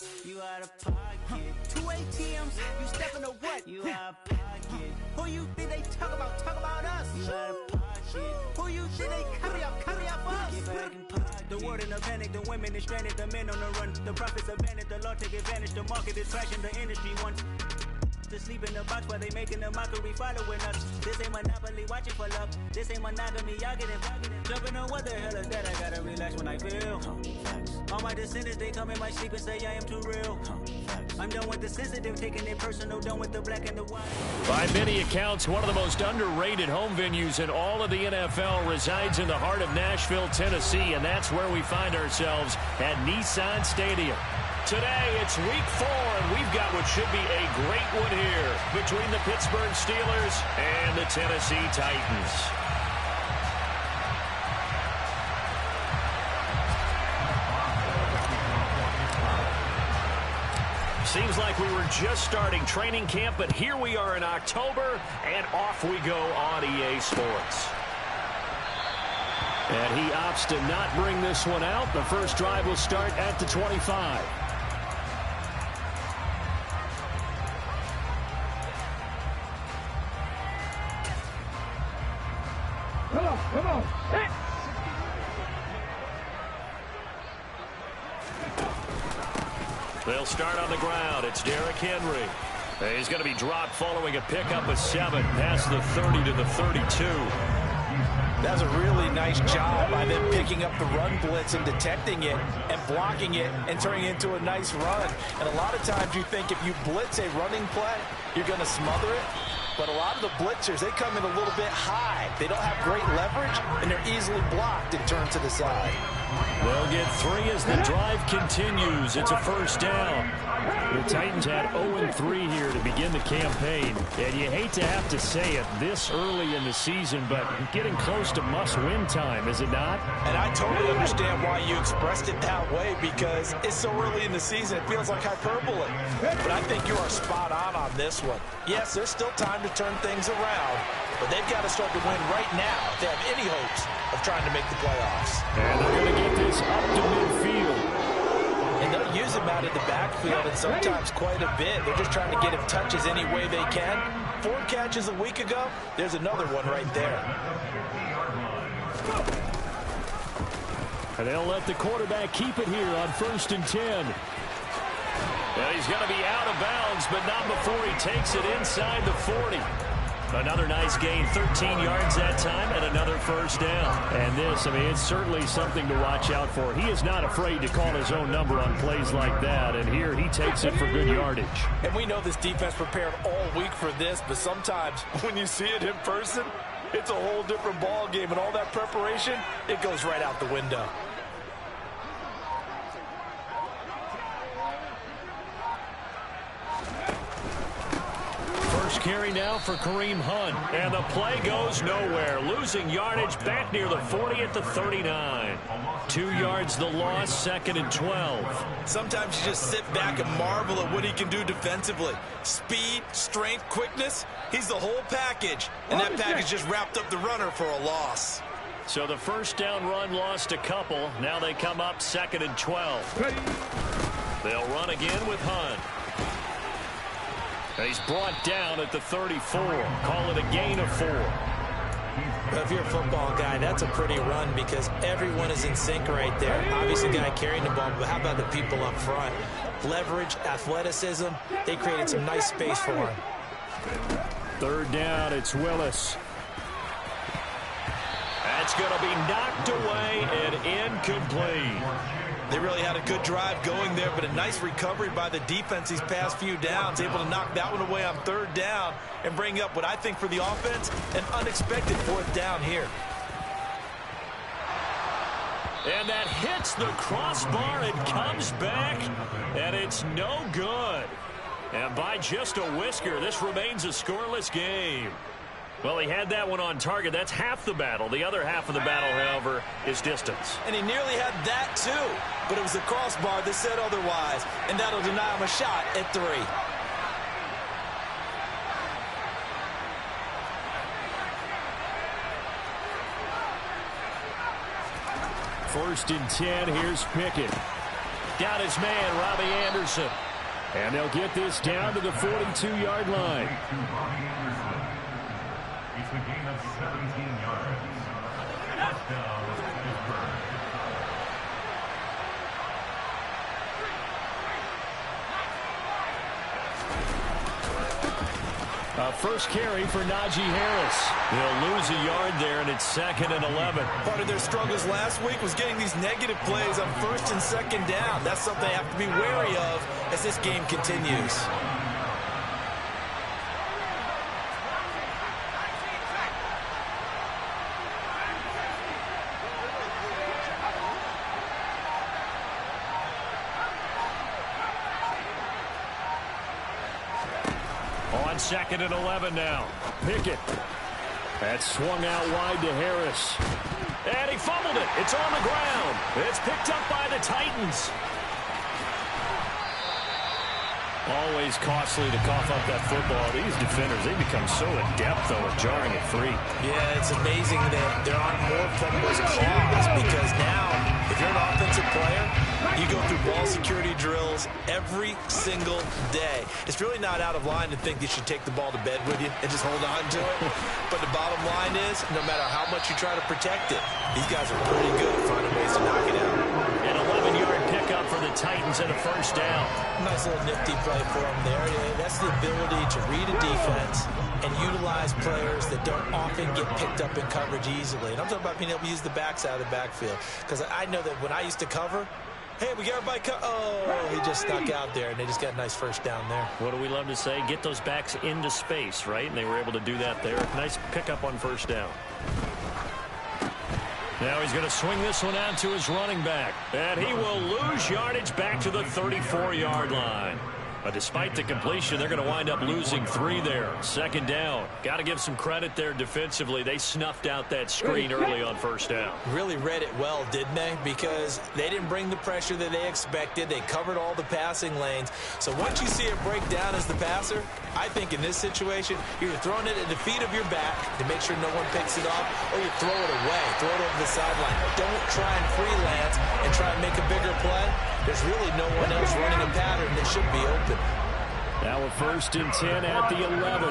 You out of pocket. 2 ATMs, you stepping to what? You out of pocket. Who you think they talk about? Talk about us. You out of pocket. Who you think they carry up us? Get back in pocket. The world in a panic, the women is stranded, the men on the run. The profits abandoned, the law take advantage. The market is crashing, the industry wants to sleep in the box while they making a mockery following us. This ain't Monopoly, watching for love. This ain't monogamy, y'all get it. Jumping on what the hell is that? I gotta relax when I feel. All my descendants, they come in my sleep and say I am too real. I'm done with the sensitive, taking it personal, done with the black and the white. By many accounts, one of the most underrated home venues in all of the NFL resides in the heart of Nashville, Tennessee, and that's where we find ourselves at Nissan Stadium. Today, it's week 4, and we've got what should be a great one here between the Pittsburgh Steelers and the Tennessee Titans. Seems like we were just starting training camp, but here we are in October, and off we go on EA Sports. And he opts to not bring this one out. The first drive will start at the 25. Come on. Hey. They'll start on the ground. It's Derrick Henry. He's going to be dropped following a pickup of 7 past the 30 to the 32. That's a really nice job by them picking up the run blitz and detecting it and blocking it and turning it into a nice run. And a lot of times you think if you blitz a running play, you're going to smother it. But a lot of the blitzers, they come in a little bit high. They don't have great leverage, and they're easily blocked and turned to the side. They'll get 3 as the drive continues. It's a first down. The Titans had 0-3 here to begin the campaign. And you hate to have to say it this early in the season, but getting close to must-win time, is it not? And I totally understand why you expressed it that way, because it's so early in the season, it feels like hyperbole. But I think you are spot on this one. Yes, there's still time to turn things around, but they've got to start to win right now if they have any hopes of trying to make the playoffs. And they're going to get this up to midfield. And they'll use him out of the backfield, and sometimes quite a bit. They're just trying to get him touches any way they can. 4 catches a week ago, there's another one right there. And they'll let the quarterback keep it here on 1st and 10. And he's going to be out of bounds, but not before he takes it inside the 40. Another nice gain, 13 yards that time, and another first down. And this, I mean, it's certainly something to watch out for. He is not afraid to call his own number on plays like that, and here he takes it for good yardage. And we know this defense prepared all week for this, but sometimes when you see it in person, it's a whole different ball game, and all that preparation, it goes right out the window. First carry now for Kareem Hunt. And the play goes nowhere. Losing yardage back near the 40 at the 39. 2 yards the loss, 2nd and 12. Sometimes you just sit back and marvel at what he can do defensively. Speed, strength, quickness. He's the whole package. And that package just wrapped up the runner for a loss. So the first down run lost a couple. Now they come up 2nd and 12. They'll run again with Hunt. He's brought down at the 34. Call it a gain of 4. Well, if you're a football guy, that's a pretty run because everyone is in sync right there. Obviously, the guy carrying the ball, but how about the people up front? Leverage, athleticism, they created some nice space for him. 3rd down, it's Willis. That's going to be knocked away and incomplete. They really had a good drive going there, but a nice recovery by the defense these past few downs, able to knock that one away on 3rd down and bring up what I think for the offense, an unexpected 4th down here. And that hits the crossbar and comes back, and it's no good. And by just a whisker, this remains a scoreless game. Well, he had that one on target. That's half the battle. The other half of the battle, however, is distance. And he nearly had that, too. But it was the crossbar that said otherwise. And that'll deny him a shot at 3. 1st and 10. Here's Pickett. down his man, Robbie Anderson. And they'll get this down to the 42-yard line. It's a gain of 17 yards. Touchdown, Pittsburgh. First carry for Najee Harris. They'll lose a yard there, and it's 2nd and 11. Part of their struggles last week was getting these negative plays on 1st and 2nd down. That's something they have to be wary of as this game continues. On 2nd and 11 now. Pickett. That's swung out wide to Harris. And he fumbled it. It's on the ground. It's picked up by the Titans. Always costly to cough up that football. These defenders, they become so adept, though, at jarring it free. Yeah, it's amazing that there aren't more fumbles caused because now, if you're an offensive player, you go through ball security drills every single day. It's really not out of line to think you should take the ball to bed with you and just hold on to it. But the bottom line is, no matter how much you try to protect it, these guys are pretty good at finding ways to knock it out. An 11-yard pickup for the Titans and a first down. Nice little nifty play for them there. Yeah, that's the ability to read a defense and utilize players that don't often get picked up in coverage easily. And I'm talking about being able to use the backs out of the backfield. Because I know that when I used to cover, hey, we got everybody oh, he just snuck out there, and they just got a nice first down there. What do we love to say? Get those backs into space, right? And they were able to do that there. Nice pickup on first down. Now he's going to swing this one out to his running back. And he will lose yardage back to the 34-yard line. But despite the completion, they're going to wind up losing 3 there. 2nd down. Got to give some credit there defensively. They snuffed out that screen early on first down. Really read it well, didn't they? Because they didn't bring the pressure that they expected. They covered all the passing lanes. So once you see it break down as the passer, I think in this situation, you're throwing it at the feet of your back to make sure no one picks it off, or you throw it away, throw it over the sideline. Don't try and freelance and try and make a bigger play. There's really no one else running a pattern that should be open. Now a 1st and 10 at the 11.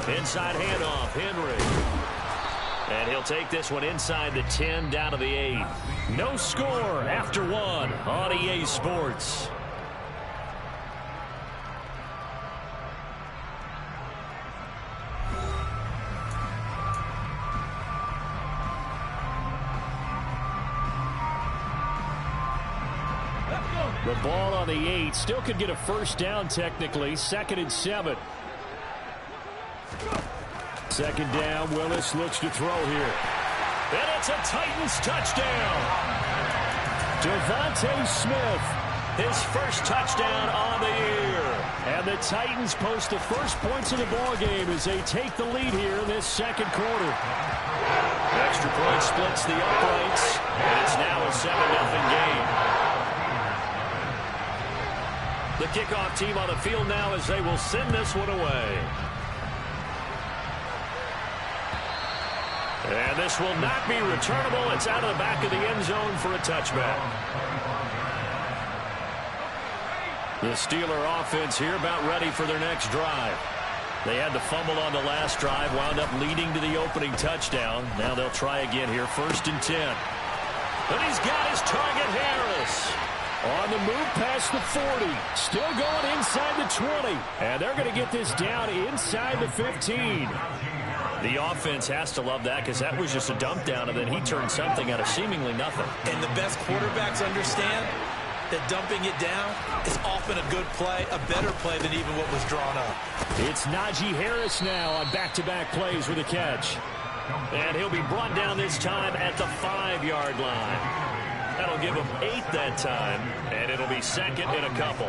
19. Inside handoff, Henry. And he'll take this one inside the 10, down to the 8. No score after 1 on EA Sports. The ball on the 8. Still could get a first down technically. 2nd and 7. 2nd down. Willis looks to throw here. And it's a Titans touchdown. Devontae Smith, his first touchdown on the year. And the Titans post the first points of the ball game as they take the lead here in this 2nd quarter. Extra point splits the uprights, and it's now a 7-0 game. The kickoff team on the field now as they will send this one away. And this will not be returnable. It's out of the back of the end zone for a touchback. The Steeler offense here about ready for their next drive. They had the fumble on the last drive, wound up leading to the opening touchdown. Now they'll try again here, 1st and 10. And he's got his target, Harris. On the move past the 40. Still going inside the 20. And they're going to get this down inside the 15. The offense has to love that because that was just a dump down, and then he turned something out of seemingly nothing. And the best quarterbacks understand that dumping it down is often a good play, a better play than even what was drawn up. It's Najee Harris now on back-to-back plays with a catch. And he'll be brought down this time at the 5-yard line. That'll give him 8 that time, and it'll be 2nd and a couple.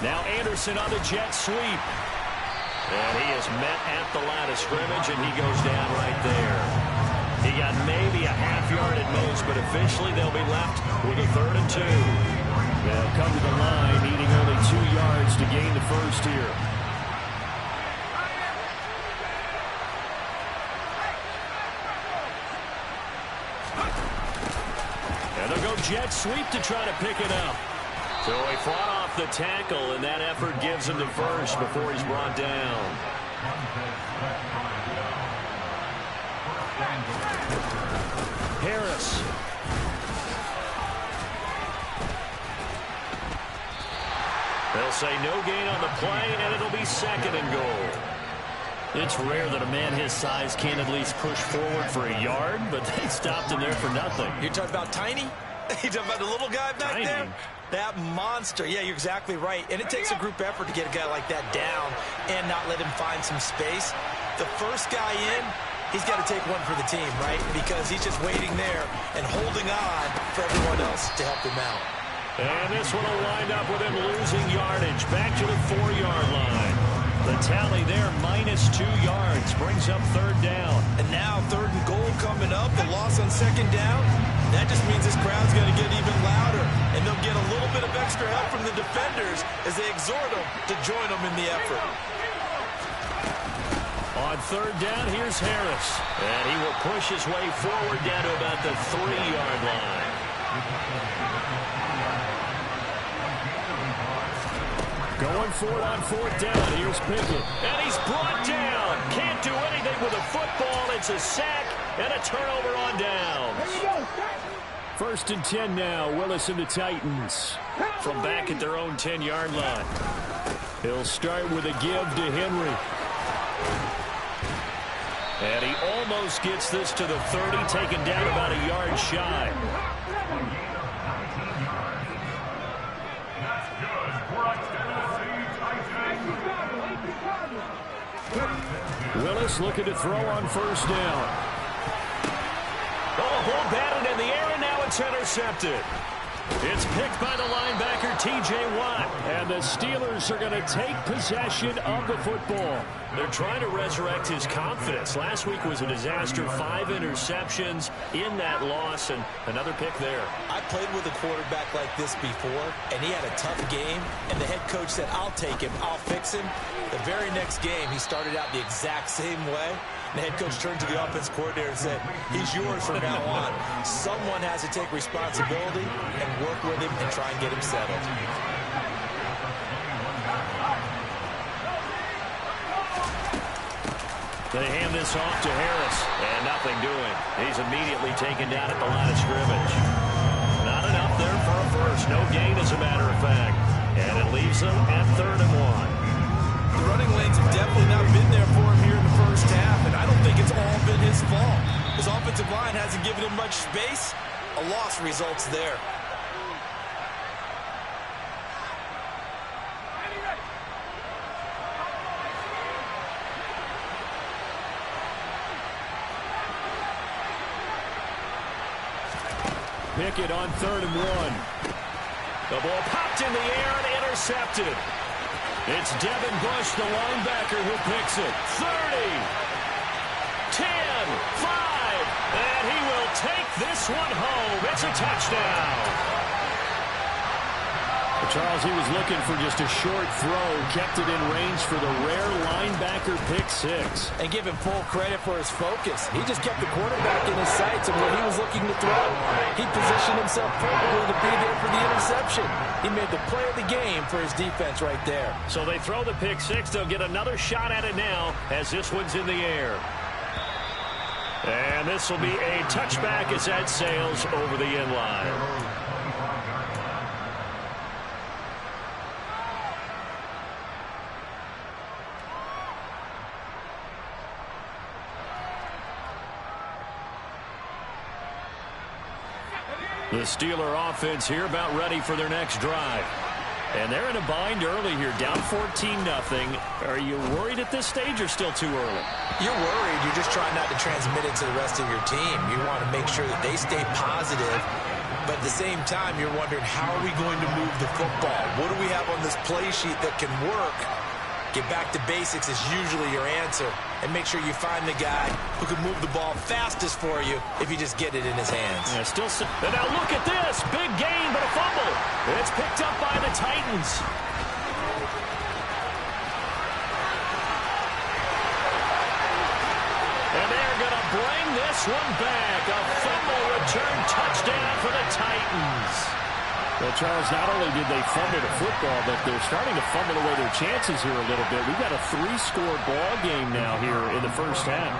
Now Anderson on the jet sweep. And he is met at the line of scrimmage, and he goes down right there. He got maybe a half half yard at most, but officially they'll be left with a 3rd and 2. They'll come to the line, needing only 2 yards to gain the first here. And they'll go jet sweep to try to pick it up. So he fought off the tackle, and that effort gives him the first before he's brought down. Harris. They'll say no gain on the play, and it'll be 2nd and goal. It's rare that a man his size can't at least push forward for a yard, but they stopped him there for nothing. You're talking about Tiny? You're talking about the little guy back there? That monster. Yeah, you're exactly right. And it takes a group effort to get a guy like that down and not let him find some space. The first guy in, he's got to take one for the team, right? Because he's just waiting there and holding on for everyone else to help him out. And this one will wind up with him losing yardage. Back to the 4-yard line. The tally there, -2 yards, brings up 3rd down. And now 3rd and goal coming up. The loss on 2nd down. That just means this crowd's going to get even louder. And they'll get a little bit of extra help from the defenders as they exhort them to join them in the effort. On 3rd down, here's Harris. And he will push his way forward down to about the 3-yard line. Going for it on 4th down. Here's Pickett. And he's brought down. Can't do anything with a football. It's a sack and a turnover on downs. 1st and 10 now. Willis and the Titans from back at their own 10-yard line. He'll start with a give to Henry. And he almost gets this to the 30, taken down about a yard shy. Willis looking to throw on 1st down. Oh, ball batted in the air, and now it's intercepted. It's picked by the linebacker, T.J. Watt. And the Steelers are going to take possession of the football. They're trying to resurrect his confidence. Last week was a disaster. 5 interceptions in that loss, and another pick there. I played with a quarterback like this before, and he had a tough game, and the head coach said, I'll take him, I'll fix him. The very next game, he started out the exact same way. The head coach turned to the offense coordinator and said, he's yours from now on. Someone has to take responsibility and work with him and try and get him settled. They hand this off to Harris, and nothing doing. He's immediately taken down at the line of scrimmage. Not enough there for a first. No gain, as a matter of fact. And it leaves them at 3rd and 1. The running lanes have definitely not been there for him here in the first half, and I don't think it's all been his fault. His offensive line hasn't given him much space. A loss results there. Pickett on 3rd and 1. The ball popped in the air and intercepted. It's Devin Bush, the linebacker, who picks it. 30, 10, 5, and he will take this one home. It's a touchdown. Charles, he was looking for just a short throw, kept it in range for the rare linebacker pick 6. And give him full credit for his focus. He just kept the quarterback in his sights, and when he was looking to throw, he positioned himself perfectly to be there for the interception. He made the play of the game for his defense right there. So they throw the pick 6. They'll get another shot at it now as this one's in the air. And this will be a touchback as that sails over the end line. The Steeler offense here about ready for their next drive. And they're in a bind early here, down 14-0. Are you worried at this stage or still too early? You're worried. You're just trying not to transmit it to the rest of your team. You want to make sure that they stay positive. But at the same time, you're wondering, how are we going to move the football? What do we have on this play sheet that can work Get back to basics is usually your answer. And make sure you find the guy who can move the ball fastest for you if you just get it in his hands. Yeah, and now look at this. Big gain, but a fumble. It's picked up by the Titans. And they're going to bring this one back. A fumble return touchdown for the Titans. Well, Charles, not only did they fumble the football, but they're starting to fumble away their chances here a little bit. We've got a 3-score ball game now here in the first half.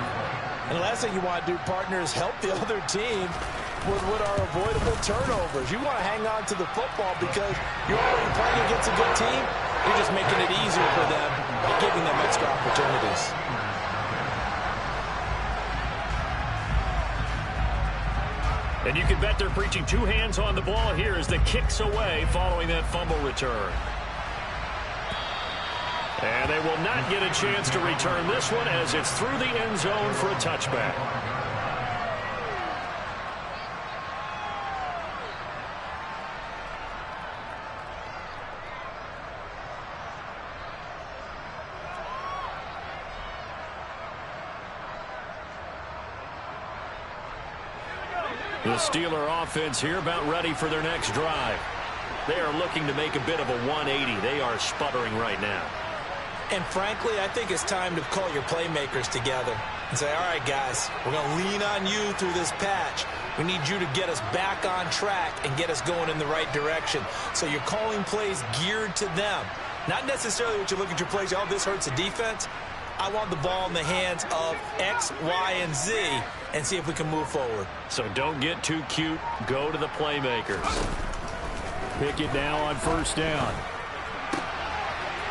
And the last thing you want to do, partner, is help the other team with what are avoidable turnovers. You want to hang on to the football because you're already playing against a good team. You're just making it easier for them by giving them extra opportunities. And you can bet they're preaching 2 hands on the ball here as the kick's away following that fumble return. And they will not get a chance to return this one as it's through the end zone for a touchback. The Steeler offense here about ready for their next drive. They are looking to make a bit of a 180. They are sputtering right now. And frankly, I think it's time to call your playmakers together and say, all right, guys, we're going to lean on you through this patch. We need you to get us back on track and get us going in the right direction. So you're calling plays geared to them. Not necessarily what you look at your plays, oh, this hurts the defense. I want the ball in the hands of X, Y, and Z and see if we can move forward. So don't get too cute. Go to the playmakers. Pick it now on first down.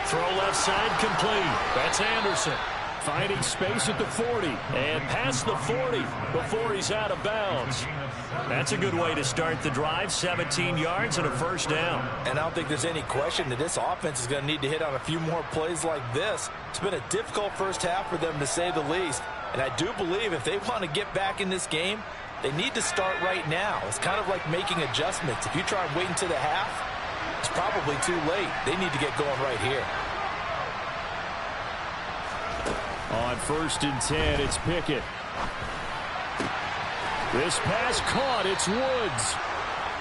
Throw left side complete. That's Anderson. Finding space at the 40. And past the 40 before he's out of bounds. That's a good way to start the drive. 17 yards and a first down. And I don't think there's any question that this offense is going to need to hit on a few more plays like this. It's been a difficult first half for them, to say the least. And I do believe if they want to get back in this game, they need to start right now. It's kind of like making adjustments. If you try and wait until the half, it's probably too late. They need to get going right here. On first and 10, it's Pickett. This pass caught. It's Woods.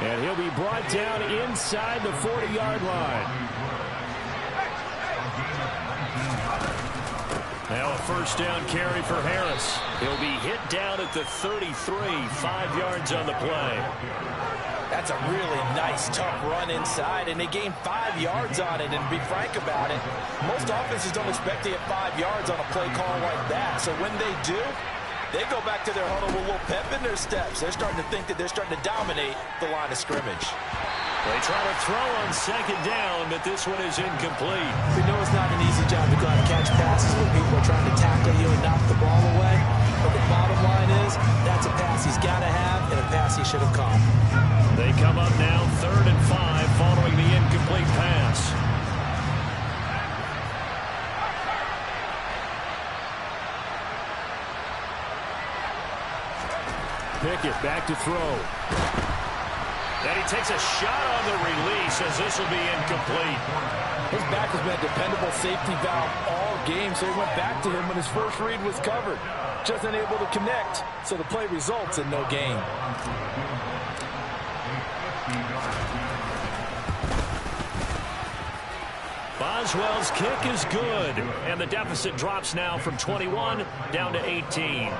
And he'll be brought down inside the 40-yard line. Now a first down carry for Harris. He'll be hit down at the 33, 5 yards on the play. That's a really nice, tough run inside, and they gained 5 yards on it. And to be frank about it, most offenses don't expect to get 5 yards on a play call like that. So when they do, they go back to their huddle with a little pep in their steps. They're starting to think that they're starting to dominate the line of scrimmage. They try to throw on second down, but this one is incomplete. We know it's not an easy job to go out and catch passes when people are trying to tackle you and knock the ball away. But the bottom line is, that's a pass he's got to have and a pass he should have caught. They come up now 3rd and 5 following the incomplete pass. Pickett back to throw. And he takes a shot on the release as this will be incomplete. His back has been a dependable safety valve all game, so he went back to him when his first read was covered. Just unable to connect, so the play results in no gain. Boswell's kick is good, and the deficit drops now from 21 down to 18.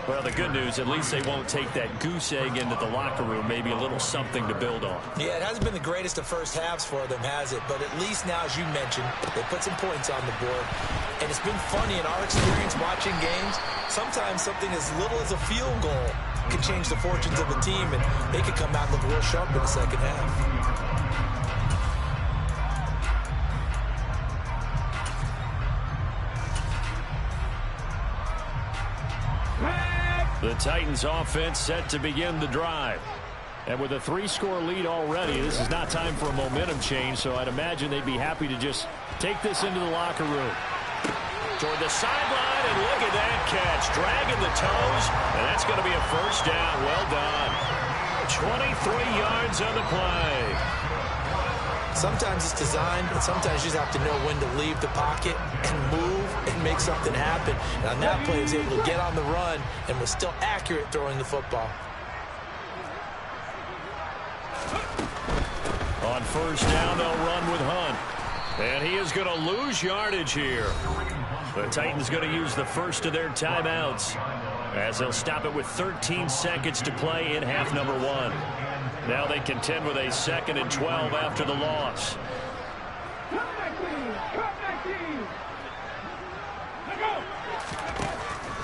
Well, the good news, at least they won't take that goose egg into the locker room. Maybe a little something to build on. Yeah, it hasn't been the greatest of first halves for them, has it? But at least now, as you mentioned, they put some points on the board. And it's been funny in our experience watching games. Sometimes something as little as a field goal can change the fortunes of a team, and they could come out and look real sharp in the second half. The Titans offense set to begin the drive. And with a 3-score lead already, this is not time for a momentum change, so I'd imagine they'd be happy to just take this into the locker room. Toward the sideline, and look at that catch. Dragging the toes, and that's going to be a first down. Well done. 23 yards on the play. Sometimes it's designed, and sometimes you just have to know when to leave the pocket and move and make something happen. And on that play, he was able to get on the run and was still accurate throwing the football. On first down, they'll run with Hunt. And he is going to lose yardage here. The Titans going to use the first of their timeouts as they'll stop it with 13 seconds to play in half number 1. Now they contend with a 2nd and 12 after the loss.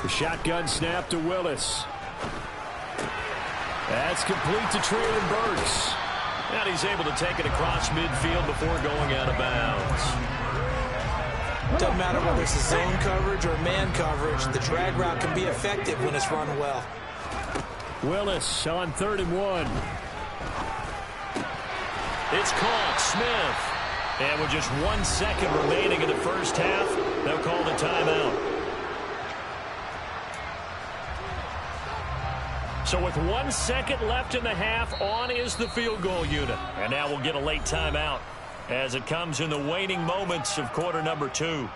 The shotgun snap to Willis. That's complete to Treylon Burks. And he's able to take it across midfield before going out of bounds. Doesn't matter whether it's a zone coverage or man coverage, the drag route can be effective when it's run well. Willis on 3rd and 1. It's caught. Smith. And with just 1 second remaining in the first half, they'll call the timeout. So with 1 second left in the half, on is the field goal unit. And now we'll get a late timeout as it comes in the waning moments of quarter number 2.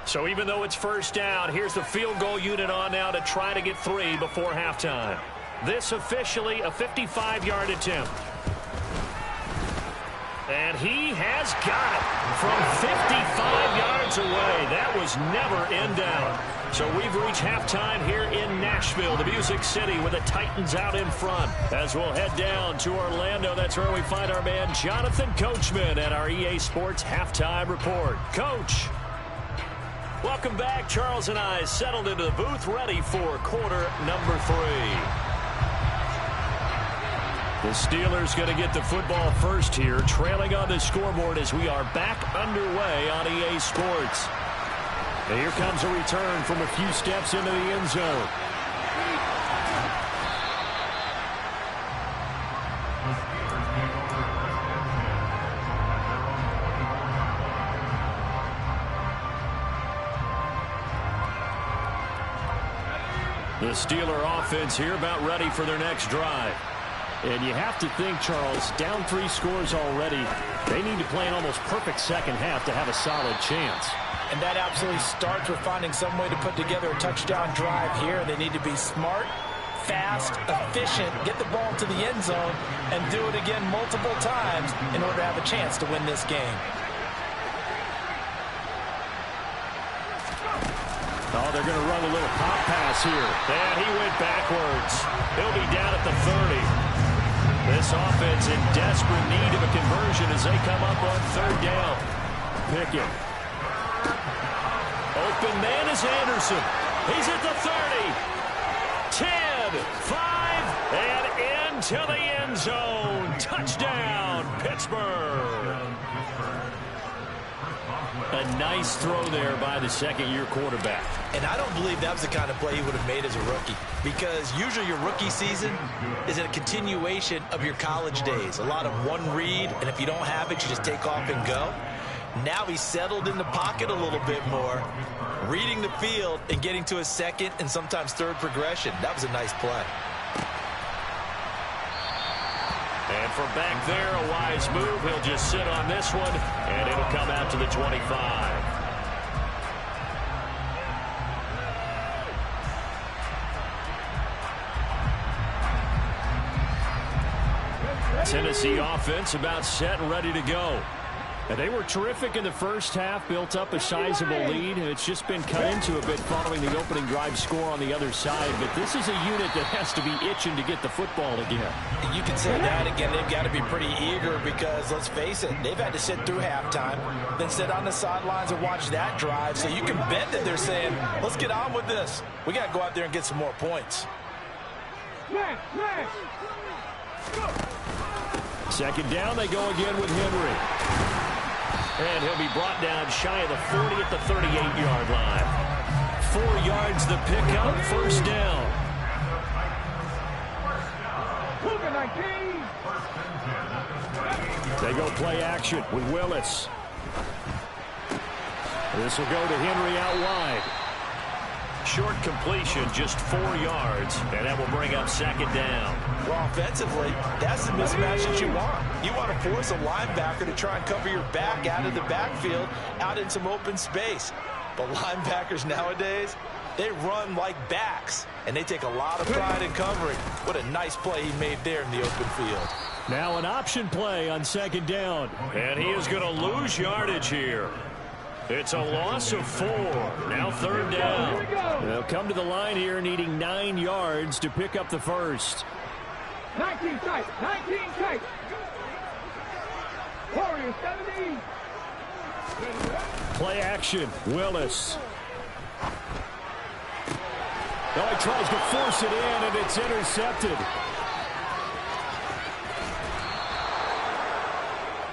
So even though it's first down, here's the field goal unit on now to try to get 3 before halftime. This officially a 55-yard attempt. And he has got it from 55 yards away. That was never in doubt. So we've reached halftime here in Nashville, the Music City, with the Titans out in front. As we'll head down to Orlando, that's where we find our man Jonathan Coachman at our EA Sports Halftime Report. Coach, welcome back. Charles and I settled into the booth, ready for quarter number 3. The Steelers going to get the football first here, trailing on the scoreboard as we are back underway on EA Sports. And here comes a return from a few steps into the end zone. The Steeler offense here about ready for their next drive. And you have to think, Charles, down 3 scores already. They need to play an almost perfect second half to have a solid chance. And that absolutely starts with finding some way to put together a touchdown drive here. They need to be smart, fast, efficient, get the ball to the end zone, and do it again multiple times in order to have a chance to win this game. Oh, they're going to run a little pop pass here. And he went backwards. He'll be down at the 30. This offense in desperate need of a conversion as they come up on 3rd down. Pickett. Open man is Anderson. He's at the 30. 10, 5, and into the end zone. Touchdown, Pittsburgh. A nice throw there by the second-year quarterback. And I don't believe that was the kind of play he would have made as a rookie, because usually your rookie season is a continuation of your college days. A lot of one read, and if you don't have it, you just take off and go. Now he's settled in the pocket a little bit more, reading the field and getting to a second and sometimes third progression. That was a nice play. And from back there, a wise move. He'll just sit on this one, and it'll come out to the 25. Tennessee offense about set and ready to go. And they were terrific in the first half, built up a sizable lead, and it's just been cut into a bit following the opening drive score on the other side. But this is a unit that has to be itching to get the football again. You can say that again. They've got to be pretty eager because, let's face it, they've had to sit through halftime, then sit on the sidelines and watch that drive. So you can bet that they're saying, let's get on with this. We got to go out there and get some more points. Second down, they go again with Henry. And he'll be brought down shy of the 40 at the 38-yard line. 4 yards the pickup, first down. They go play action with Willis. This will go to Henry out wide. Short completion, just 4 yards, and that will bring up second down. Well, offensively, that's the mismatch that you want. You want to force a linebacker to try and cover your back out of the backfield, out in some open space. But linebackers nowadays, they run like backs, and they take a lot of pride in covering. What a nice play he made there in the open field. Now an option play on second down. And he is going to lose yardage here. It's a loss of 4. Now third down. They'll come to the line here needing 9 yards to pick up the first. 19 tight. 19 tight. Warriors 17. Play action. Willis. Oh, he tries to force it in, and it's intercepted.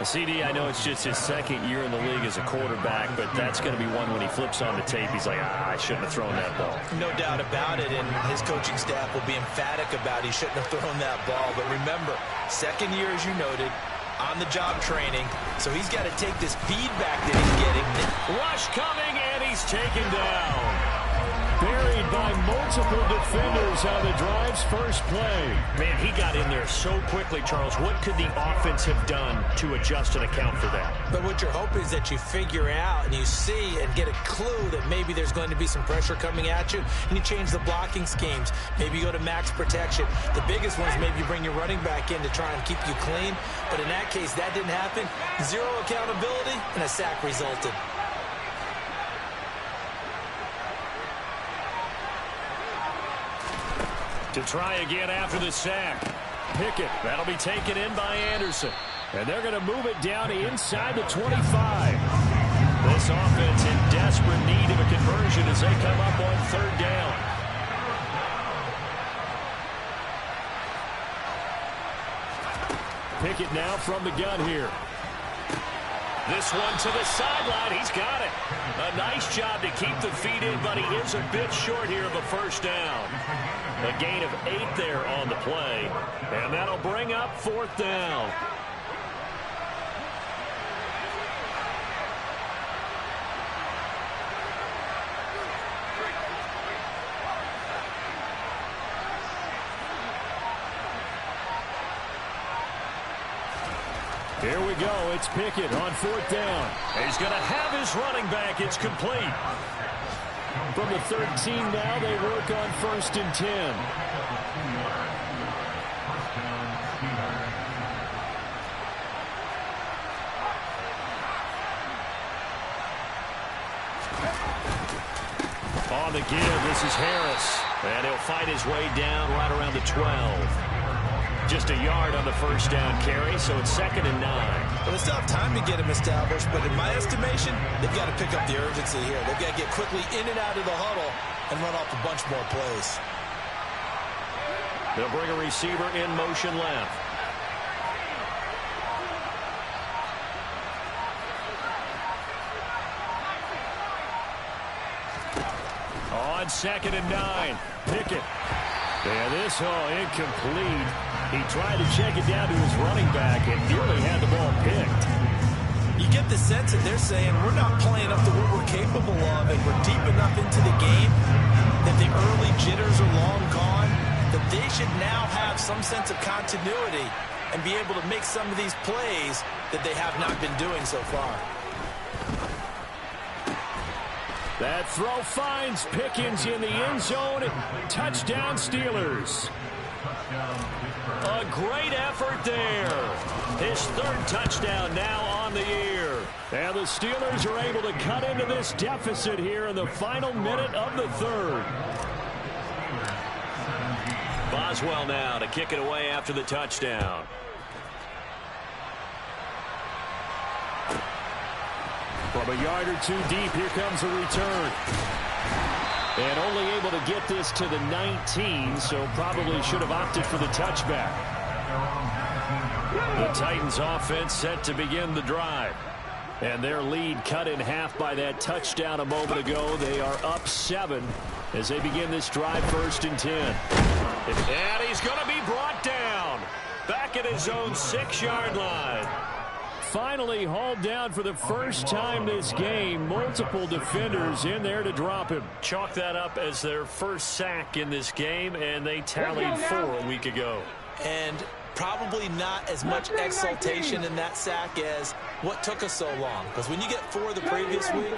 CD, I know it's just his second year in the league as a quarterback, but that's going to be one when he flips on the tape. He's like, I shouldn't have thrown that ball. No doubt about it, and his coaching staff will be emphatic about he shouldn't have thrown that ball. But remember, second year, as you noted, on-the-job training, so he's got to take this feedback that he's getting. Rush coming, and he's taken down. Buried by multiple defenders on the drive's first play. Man, he got in there so quickly, Charles. What could the offense have done to adjust and account for that? But what you're hoping is that you figure out and you see and get a clue that maybe there's going to be some pressure coming at you, and you change the blocking schemes. Maybe you go to max protection. The biggest one is maybe you bring your running back in to try and keep you clean. But in that case, that didn't happen. 0 accountability, and a sack resulted. To try again after the sack. Pickett, that'll be taken in by Anderson. And they're going to move it down inside the 25. This offense in desperate need of a conversion as they come up on third down. Pickett now from the gun here. This one to the sideline. He's got it. A nice job to keep the feet in, but he is a bit short here of a first down. A gain of 8 there on the play, and that'll bring up fourth down. Here we go. It's Pickett on fourth down. He's going to have his running back. It's complete. From the 13 now, they work on first and 10. On the give, this is Harris. And he'll fight his way down right around the 12. Just a yard on the first down carry, so it's second and 9. Well, they still have time to get him established, but in my estimation, they've got to pick up the urgency here. They've got to get quickly in and out of the huddle and run off a bunch more plays. They'll bring a receiver in motion left. On second and 9, Pickett. Yeah, this incomplete. He tried to check it down to his running back and nearly had the ball picked. You get the sense that they're saying we're not playing up to what we're capable of, and we're deep enough into the game that the early jitters are long gone, that they should now have some sense of continuity and be able to make some of these plays that they have not been doing so far. That throw finds Pickens in the end zone. Touchdown, Steelers. A great effort there. His third touchdown now on the year. And the Steelers are able to cut into this deficit here in the final minute of the third. Boswell now to kick it away after the touchdown. From a yard or two deep, here comes a return. And only able to get this to the 19, so probably should have opted for the touchback. The Titans offense set to begin the drive. And their lead cut in half by that touchdown a moment ago. They are up 7 as they begin this drive first and 10. And he's going to be brought down. Back at his own 6-yard line. finally hauled down for the first time this game. Multiple defenders in there to drop him. Chalk that up as their first sack in this game, and they tallied 4 a week ago. And probably not as much exultation in that sack as what took us so long. Because when you get 4 the previous week,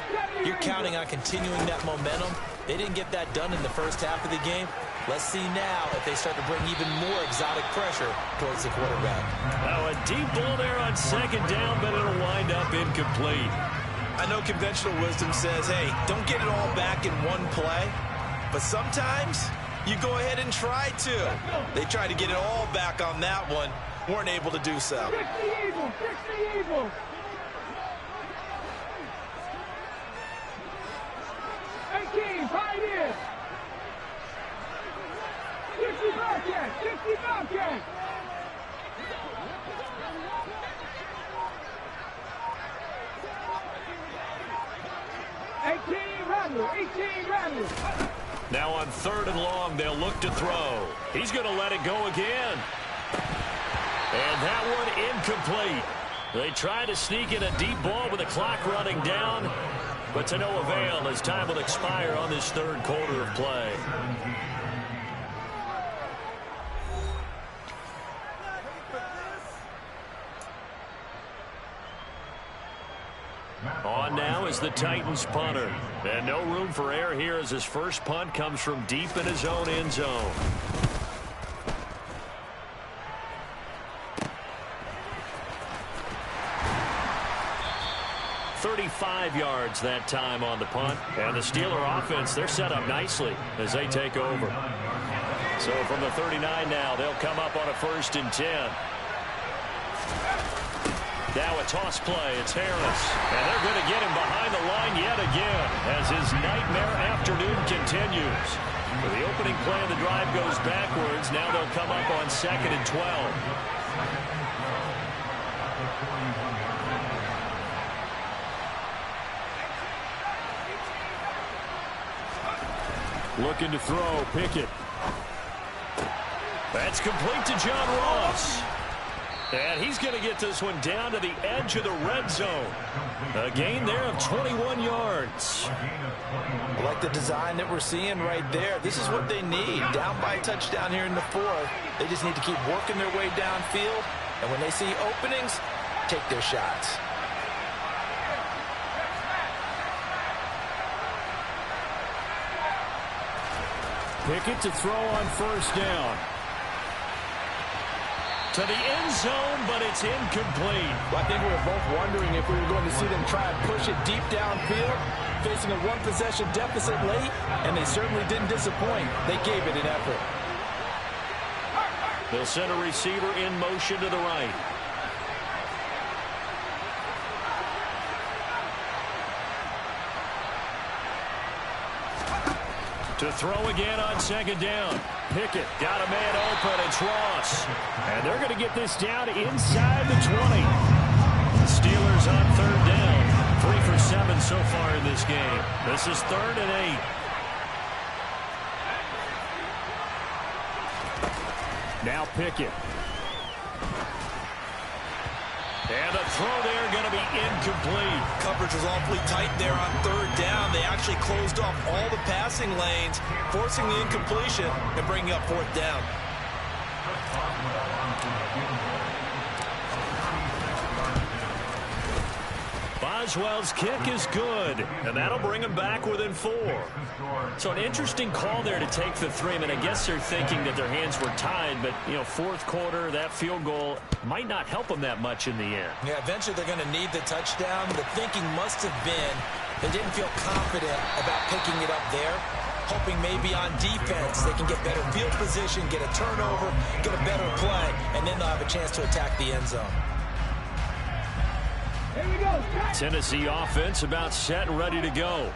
you're counting on continuing that momentum. They didn't get that done in the first half of the game. Let's see now if they start to bring even more exotic pressure towards the quarterback. Now a deep ball there on second down, but it'll wind up incomplete. I know conventional wisdom says, hey, don't get it all back in one play. But sometimes you go ahead and try to. They tried to get it all back on that one. Weren't able to do so. 60 Eagles, 60 Eagles. 18, Pioneers. 60 Bobcats, 60 Bobcats. 18 Rattlers. Now on 3rd and long, they'll look to throw. He's going to let it go again. And that one incomplete. They try to sneak in a deep ball with the clock running down, but to no avail as time will expire on this 3rd quarter of play. On now is the Titans punter. And no room for error here as his first punt comes from deep in his own end zone. "35 yards that time on the punt. And the Steeler offense, they're set up nicely as they take over. So from the 39 now, they'll come up on a 1st and 10. Now a toss play. It's Harris. And they're going to get him behind the line yet again as his nightmare afternoon continues. The opening play of the drive goes backwards. Now they'll come up on 2nd and 12. Looking to throw. Pickett. That's complete to John Ross. And he's going to get this one down to the edge of the red zone. A gain there of 21 yards. I like the design that we're seeing right there. This is what they need. Down by a touchdown here in the 4th. They just need to keep working their way downfield. And when they see openings, take their shots. Pickett to throw on 1st down. To the end zone, but it's incomplete. Well, I think we were both wondering if we were going to see them try and push it deep downfield, facing a 1-possession deficit late, and they certainly didn't disappoint. They gave it an effort. They'll send a receiver in motion to the right. To throw again on 2nd down. Pickett got a man open. It's Ross. And they're going to get this down inside the 20. Steelers on 3rd down. 3 for 7 so far in this game. This is 3rd and 8. Now Pickett. And the throw there going to be incomplete. Coverage was awfully tight there on 3rd down. They actually closed off all the passing lanes, forcing the incompletion and bringing up 4th down. Boswell's kick is good, and that'll bring him back within 4. So an interesting call there to take the 3. I mean, I guess they're thinking that their hands were tied, but, you know, 4th quarter, that field goal might not help them that much in the end. Yeah, eventually they're going to need the touchdown. The thinking must have been they didn't feel confident about picking it up there, hoping maybe on defense they can get better field position, get a turnover, get a better play, and then they'll have a chance to attack the end zone. Tennessee offense about set and ready to go.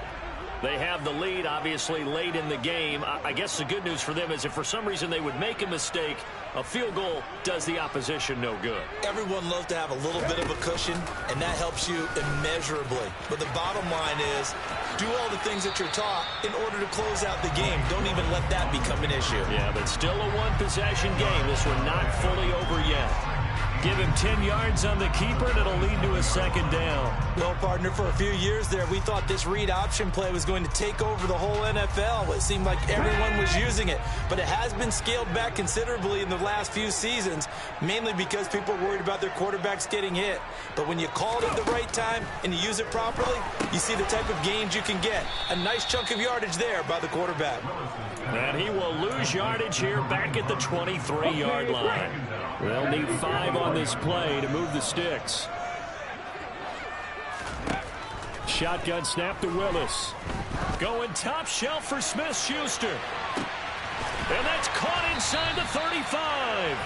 They have the lead, obviously, late in the game. I guess the good news for them is if for some reason they would make a mistake, a field goal does the opposition no good. Everyone loves to have a little bit of a cushion, and that helps you immeasurably. But the bottom line is, do all the things that you're taught in order to close out the game. Don't even let that become an issue. Yeah, but still a 1-possession game. This one not fully over yet. Give him 10 yards on the keeper, and it'll lead to a second down. Well, partner, for a few years there, we thought this read option play was going to take over the whole NFL. It seemed like everyone was using it, but it has been scaled back considerably in the last few seasons, mainly because people are worried about their quarterbacks getting hit. But when you call it at the right time and you use it properly, you see the type of gains you can get. A nice chunk of yardage there by the quarterback. And he will lose yardage here back at the 23-yard line. They'll need 5 on this play to move the sticks. Shotgun snap to Willis. Going top shelf for Smith-Schuster. And that's caught inside the 35.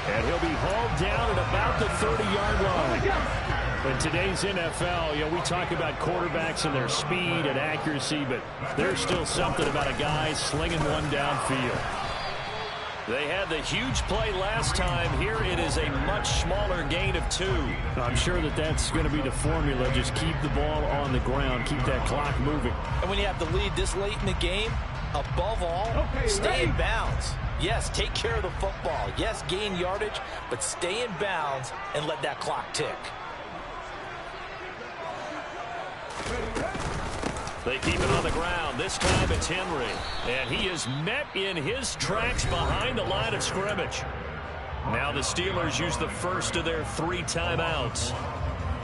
And he'll be hauled down at about the 30-yard line. In today's NFL, we talk about quarterbacks and their speed and accuracy, but there's still something about a guy slinging one downfield. They had the huge play last time. Here it is a much smaller gain of 2. I'm sure that that's going to be the formula. Just keep the ball on the ground. Keep that clock moving. And when you have the lead this late in the game, above all, stay in bounds. Yes, take care of the football. Yes, gain yardage, but stay in bounds and let that clock tick. They keep it on the ground. This time it's Henry. And he is met in his tracks behind the line of scrimmage. Now the Steelers use the first of their 3 timeouts.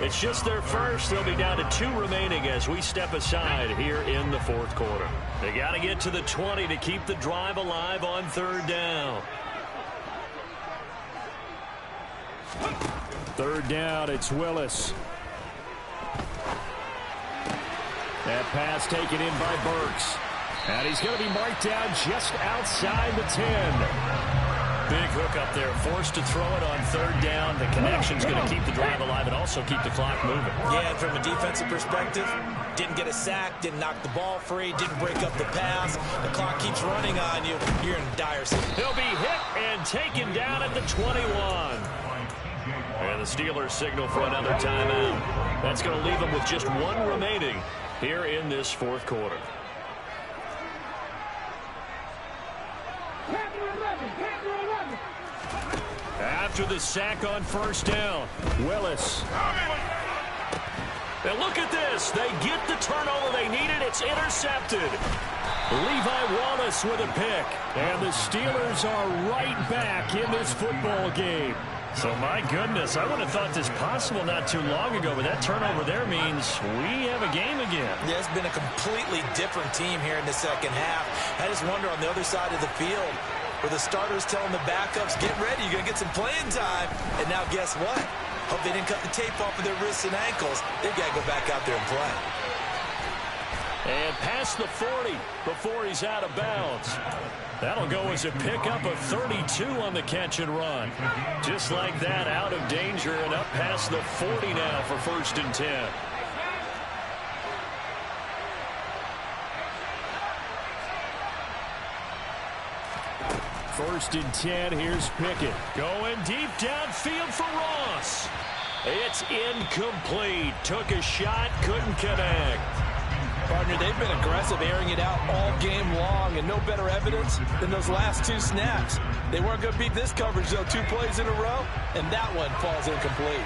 It's just their first. They'll be down to 2 remaining as we step aside here in the fourth quarter. They got to get to the 20 to keep the drive alive on 3rd down. 3rd down, it's Willis. That pass taken in by Burks. And he's going to be marked down just outside the 10. Big hook up there, forced to throw it on 3rd down. The connection's going to keep the drive alive and also keep the clock moving. Yeah, and from a defensive perspective, didn't get a sack, didn't knock the ball free, didn't break up the pass. The clock keeps running on you. You're in dire situation. He'll be hit and taken down at the 21. And the Steelers signal for another timeout. That's going to leave them with just 1 remaining here in this fourth quarter. After the sack on 1st down, Willis. And look at this. They get the turnover they needed. It's intercepted. Levi Wallace with a pick. And the Steelers are right back in this football game. So, my goodness, I would have thought this possible not too long ago, but that turnover there means we have a game again. Yeah, it's been a completely different team here in the second half. I just wonder on the other side of the field where the starters telling the backups, get ready, you're going to get some playing time. And now guess what? Hope they didn't cut the tape off of their wrists and ankles. They've got to go back out there and play. And past the 40 before he's out of bounds. That'll go as a pickup of 32 on the catch and run. Just like that, out of danger and up past the 40 now for 1st and 10. First and 10, here's Pickett. Going deep downfield for Ross. It's incomplete. Took a shot, couldn't connect. Partner, they've been aggressive, airing it out all game long, and no better evidence than those last 2 snaps. They weren't going to beat this coverage, though, 2 plays in a row, and that one falls incomplete.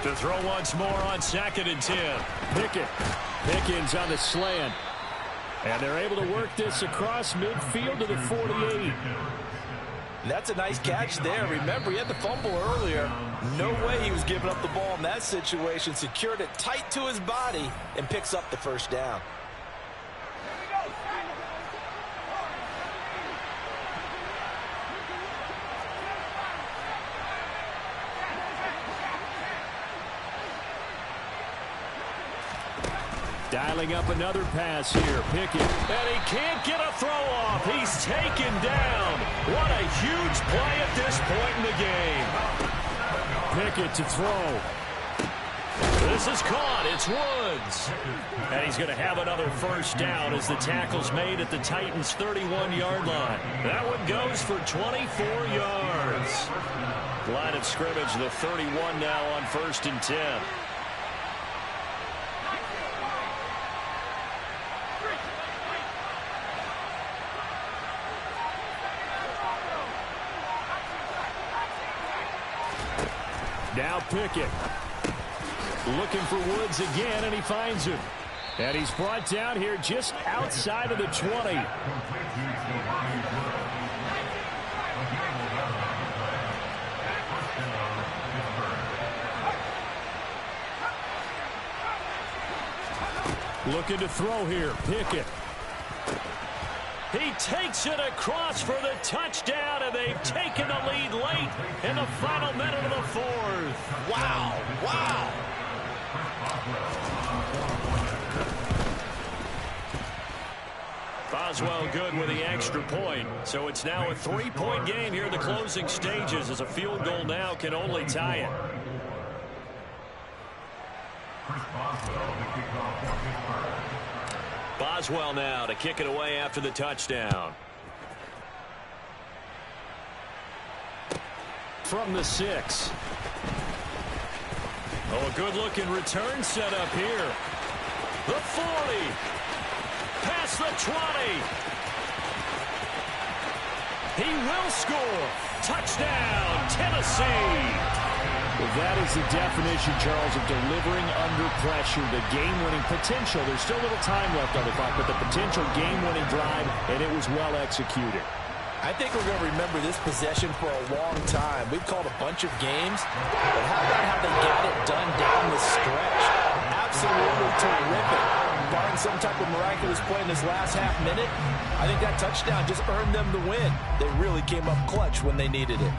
To throw once more on 2nd and 10. Pickett. Pickens on the slant. And they're able to work this across midfield to the 48. That's a nice catch there. Remember, he had the fumble earlier. No way he was giving up the ball in that situation. Secured it tight to his body and picks up the 1st down. Dialing up another pass here. Pickett. And he can't get a throw off. He's taken down. What a huge play at this point in the game. Pickett to throw. This is caught. It's Woods. And he's going to have another 1st down as the tackle's made at the Titans' 31-yard line. That one goes for 24 yards. Line of scrimmage, the 31 now on 1st and 10. Now Pickett. Looking for Woods again, and he finds him. And he's brought down here just outside of the 20. Looking to throw here, Pickett. He takes it across for the touchdown, and they've taken the lead late in the final minute of the fourth. Wow, wow. Boswell good with the extra point. So it's now a 3-point game here in the closing stages, as a field goal now can only tie it. Boswell now to kick it away after the touchdown. From the 6. Oh, a good-looking return set up here. The 40. Past the 20. He will score. Touchdown, Tennessee. Well, that is the definition, Charles, of delivering under pressure. The game-winning potential. There's still a little time left on the clock, but the potential game-winning drive, and it was well executed. I think we're going to remember this possession for a long time. We've called a bunch of games, but how about how they got it done down the stretch? Absolutely terrific. Barring some type of miraculous play in this last half minute, I think that touchdown just earned them the win. They really came up clutch when they needed it.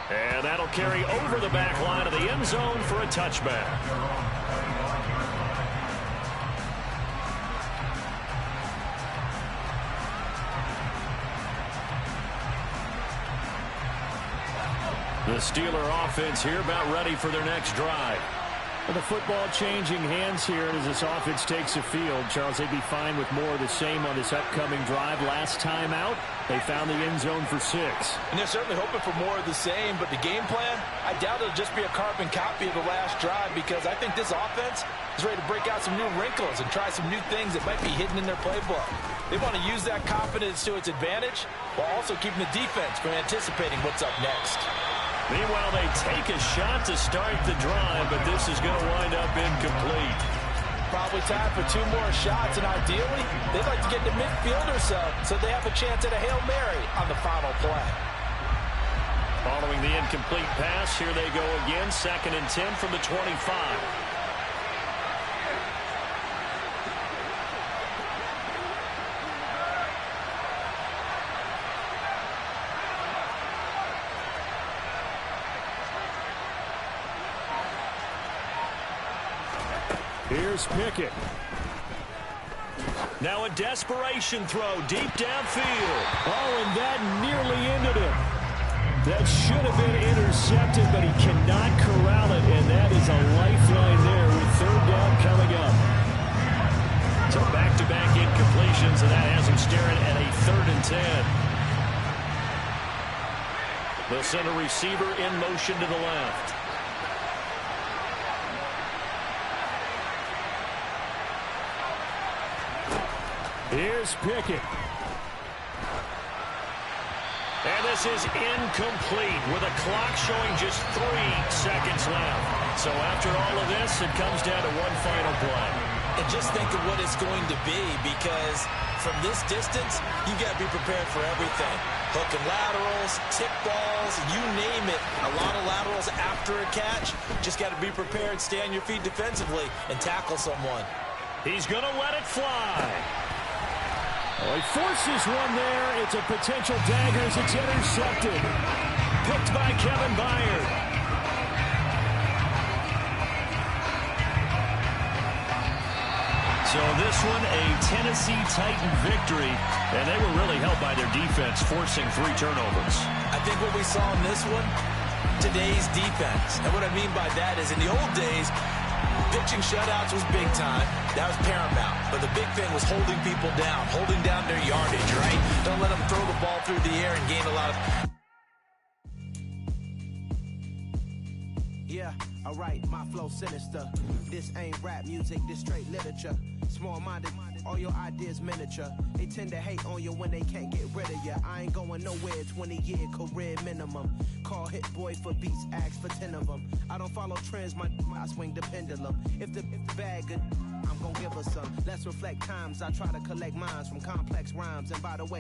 And that'll carry over the back line of the end zone for a touchback. The Steeler offense here about ready for their next drive. The football changing hands here as this offense takes the field. Charles, they'd be fine with more of the same on this upcoming drive. Last time out, they found the end zone for 6. And they're certainly hoping for more of the same, but the game plan, I doubt it'll just be a carbon copy of the last drive, because I think this offense is ready to break out some new wrinkles and try some new things that might be hidden in their playbook. They want to use that confidence to its advantage while also keeping the defense from anticipating what's up next. Meanwhile, they take a shot to start the drive, but this is going to wind up incomplete. Probably time for 2 more shots, and ideally, they'd like to get to midfield or so they have a chance at a Hail Mary on the final play. Following the incomplete pass, here they go again, 2nd and 10 from the 25. Here's Pickett. Now a desperation throw deep downfield. Oh, and that nearly ended him. That should have been intercepted, but he cannot corral it, and that is a lifeline there with 3rd down coming up. So back-to-back incompletions, and that has him staring at a 3rd and 10. They'll send a receiver in motion to the left. Here's Pickett. And this is incomplete with a clock showing just 3 seconds left. So after all of this, it comes down to one final play. And just think of what it's going to be, because from this distance, you got to be prepared for everything. Hook and laterals, tip balls, you name it. A lot of laterals after a catch. Just got to be prepared, stay on your feet defensively, and tackle someone. He's going to let it fly. Oh, he forces one there. It's a potential dagger as it's intercepted. Picked by Kevin Byard. So this one, a Tennessee Titan victory, and they were really helped by their defense, forcing 3 turnovers. I think what we saw in this one, today's defense. And what I mean by that is in the old days, pitching shutouts was big time. That was paramount. But the big thing was holding people down, holding down their yardage, right? Don't let them throw the ball through the air and gain a lot of... Yeah, alright, my flow sinister. This ain't rap music, this straight literature. Small-minded All your ideas miniature. They tend to hate on you when they can't get rid of you. I ain't going nowhere, 20-year career minimum. Call Hit Boy for beats, ask for 10 of them. I don't follow trends, I swing the pendulum. If the bag good, I'm gon' give her some. Let's reflect times, I try to collect minds from complex rhymes. And by the way,